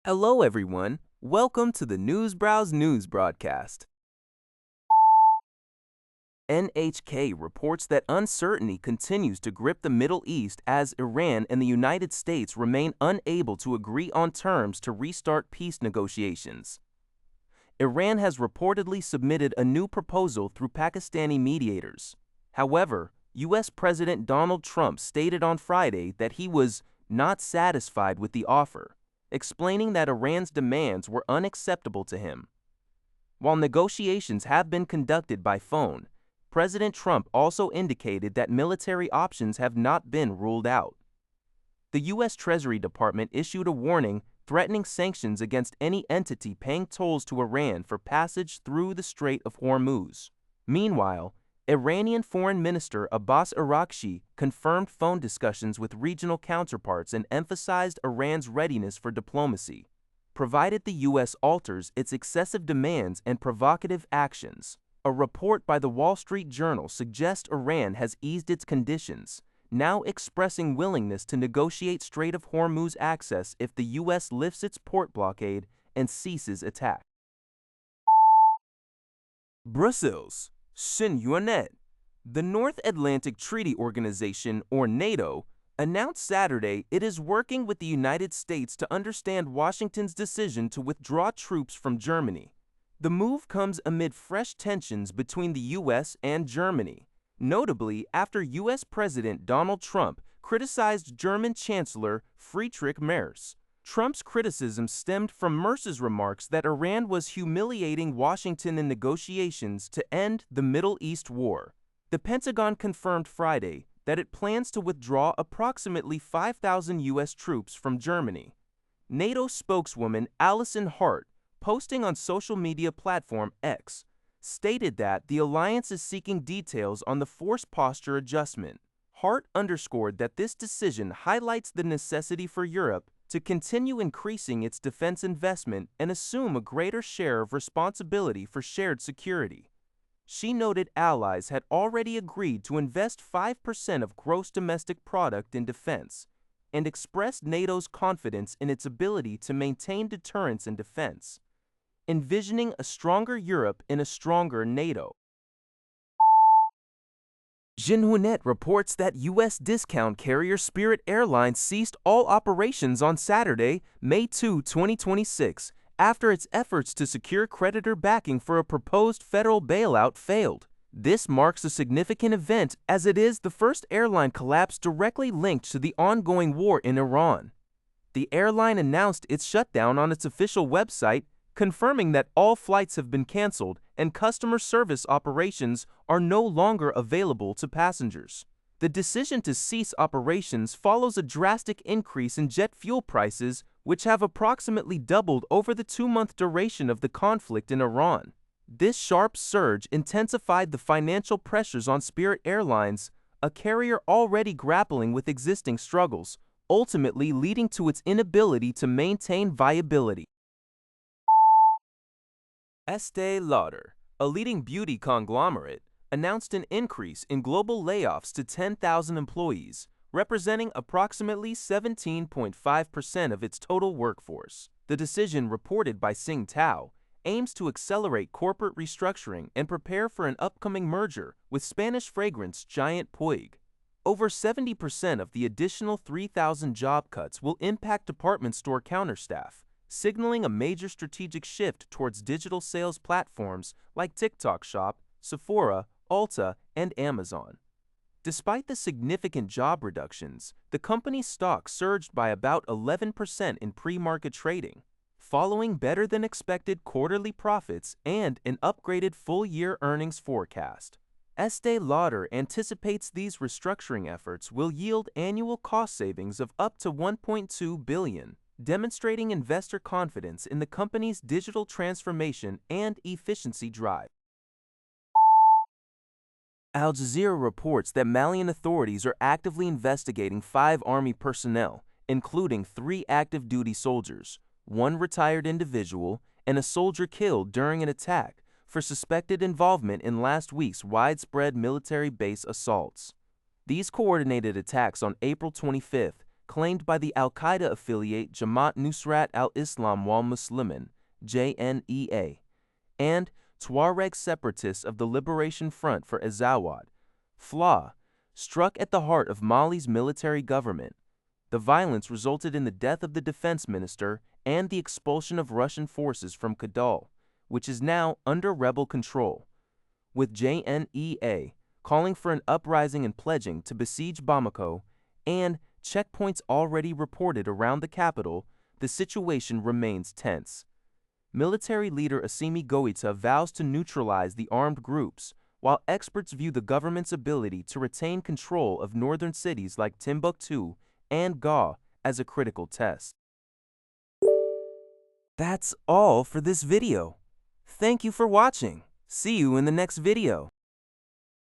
Hello, everyone. Welcome to the Newsbrowse News broadcast. NHK reports that uncertainty continues to grip the Middle East as Iran and the United States remain unable to agree on terms to restart peace negotiations. Iran has reportedly submitted a new proposal through Pakistani mediators. However, U.S. President Donald Trump stated on Friday that he was not satisfied with the offer, explaining that Iran's demands were unacceptable to him. While negotiations have been conducted by phone, President Trump also indicated that military options have not been ruled out. The U.S. Treasury Department issued a warning threatening sanctions against any entity paying tolls to Iran for passage through the Strait of Hormuz. Meanwhile, Iranian Foreign Minister Abbas Araghchi confirmed phone discussions with regional counterparts and emphasized Iran's readiness for diplomacy, provided the U.S. alters its excessive demands and provocative actions. A report by the Wall Street Journal suggests Iran has eased its conditions, now expressing willingness to negotiate Strait of Hormuz access if the U.S. lifts its port blockade and ceases attack. Brussels. JNIM, the North Atlantic Treaty Organization, or NATO, announced Saturday it is working with the United States to understand Washington's decision to withdraw troops from Germany. The move comes amid fresh tensions between the U.S. and Germany, notably after U.S. President Donald Trump criticized German Chancellor Friedrich Merz. Trump's criticism stemmed from Merz's remarks that Iran was humiliating Washington in negotiations to end the Middle East war. The Pentagon confirmed Friday that it plans to withdraw approximately 5,000 U.S. troops from Germany. NATO spokeswoman Alison Hart, posting on social media platform X, stated that the alliance is seeking details on the force posture adjustment. Hart underscored that this decision highlights the necessity for Europe to continue increasing its defense investment and assume a greater share of responsibility for shared security. She noted allies had already agreed to invest 5% of gross domestic product in defense and expressed NATO's confidence in its ability to maintain deterrence and defense, envisioning a stronger Europe in a stronger NATO. JNIM reports that U.S. discount carrier Spirit Airlines ceased all operations on Saturday, May 2, 2026, after its efforts to secure creditor backing for a proposed federal bailout failed. This marks a significant event as it is the first airline collapse directly linked to the ongoing war in Iran. The airline announced its shutdown on its official website, confirming that all flights have been canceled and customer service operations are no longer available to passengers. The decision to cease operations follows a drastic increase in jet fuel prices, which have approximately doubled over the 2-month duration of the conflict in Iran. This sharp surge intensified the financial pressures on Spirit Airlines, a carrier already grappling with existing struggles, ultimately leading to its inability to maintain viability. Estée Lauder, a leading beauty conglomerate, announced an increase in global layoffs to 10,000 employees, representing approximately 17.5% of its total workforce. The decision, reported by Sing Tao, aims to accelerate corporate restructuring and prepare for an upcoming merger with Spanish fragrance giant Puig. Over 70% of the additional 3,000 job cuts will impact department store counterstaff, signaling a major strategic shift towards digital sales platforms like TikTok Shop, Sephora, Ulta, and Amazon. Despite the significant job reductions, the company's stock surged by about 11% in pre-market trading, following better-than-expected quarterly profits and an upgraded full-year earnings forecast. Estée Lauder anticipates these restructuring efforts will yield annual cost savings of up to $1.2 billion, demonstrating investor confidence in the company's digital transformation and efficiency drive. Al Jazeera reports that Malian authorities are actively investigating 5 army personnel, including 3 active duty soldiers, 1 retired individual, and a soldier killed during an attack, for suspected involvement in last week's widespread military base assaults. These coordinated attacks on April 25th claimed by the al-Qaeda affiliate Jamaat Nusrat al-Islam wal Muslimin, JNEA, and Tuareg separatists of the Liberation Front for Azawad, FLA, struck at the heart of Mali's military government. The violence resulted in the death of the defense minister and the expulsion of Russian forces from Kidal, which is now under rebel control, with JNEA calling for an uprising and pledging to besiege Bamako, and checkpoints already reported around the capital. The situation remains tense. Military leader Assimi Goïta vows to neutralize the armed groups, while experts view the government's ability to retain control of northern cities like Timbuktu and Gao as a critical test. That's all for this video. Thank you for watching. See you in the next video.